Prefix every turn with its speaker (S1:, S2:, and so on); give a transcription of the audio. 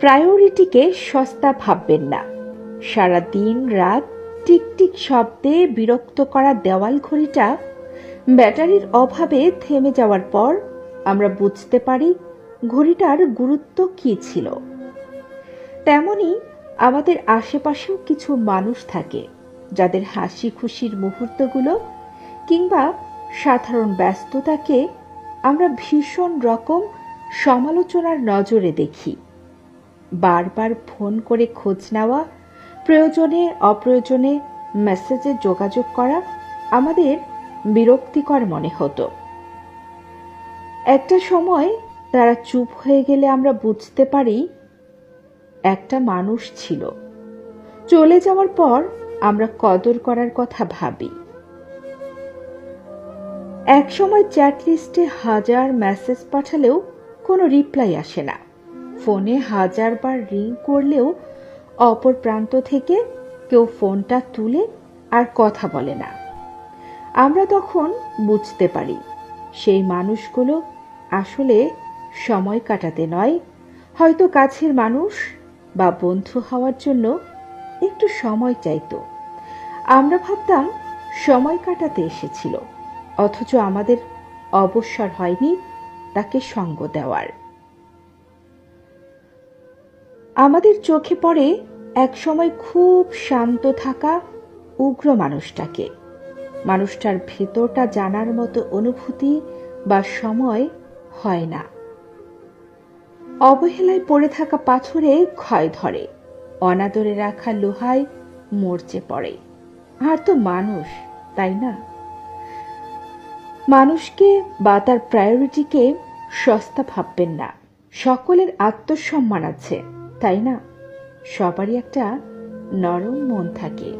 S1: প্রায়োরিটিকে সস্তা ভাববেন না। সারা দিন রাত টিকটিক শব্দে বিরক্ত করা দেওয়াল ঘড়িটা ব্যাটারির অভাবে থেমে যাওয়ার পর আমরা বুঝতে পারি ঘড়িটার গুরুত্ব কি ছিল। তেমনি আমাদের আশেপাশেও কিছু মানুষ থাকে যাদের হাসি খুশির মুহূর্তগুলো কিংবা সাধারণ ব্যস্ততাকে আমরা ভীষণ রকম সমালোচনার নজরে দেখি। বারবার ফোন করে খোঁজ নেওয়া, প্রয়োজনে অপ্রয়োজনে মেসেজে যোগাযোগ করা আমাদের বিরক্তিকর মনে হতো। একটা সময় তারা চুপ হয়ে গেলে আমরা বুঝতে পারি একটা মানুষ ছিল। চলে যাওয়ার পর আমরা কদর করার কথা ভাবি। এক সময় চ্যাট লিস্টে 1000 মেসেজ পাঠালেও কোনো রিপ্লাই আসে না। ফোনে 1000 বার রিং করলেও অপর প্রান্ত থেকে কেউ ফোনটা তুলে আর কথা বলে না। আমরা তখন বুঝতে পারি সেই মানুষগুলো আসলে সময় কাটাতে নয়, হয়তো কাছের মানুষ বা বন্ধু হওয়ার জন্য একটু সময় চাইতো। আমরা ভাবতাম সময় কাটাতে এসেছিল, অথচ আমাদের অবসর হয়নি তাকে সঙ্গ দেওয়ার। আমাদের চোখে পড়ে এক সময় খুব শান্ত থাকা উগ্র মানুষটাকে। মানুষটার ভেতরটা জানার মতো অনুভূতি বা সময় হয় না। অবহেলায় পড়ে থাকা পাথরে ক্ষয় ধরে, অনাদরে রাখা লোহায় মরচে পড়ে। আর তো মানুষ, তাই না? মানুষকে বা তার প্রায়োরিটিকে সস্তা ভাববেন না। সকলের আত্মসম্মান আছে, তাই না? সবারই একটা নরম মন থাকে।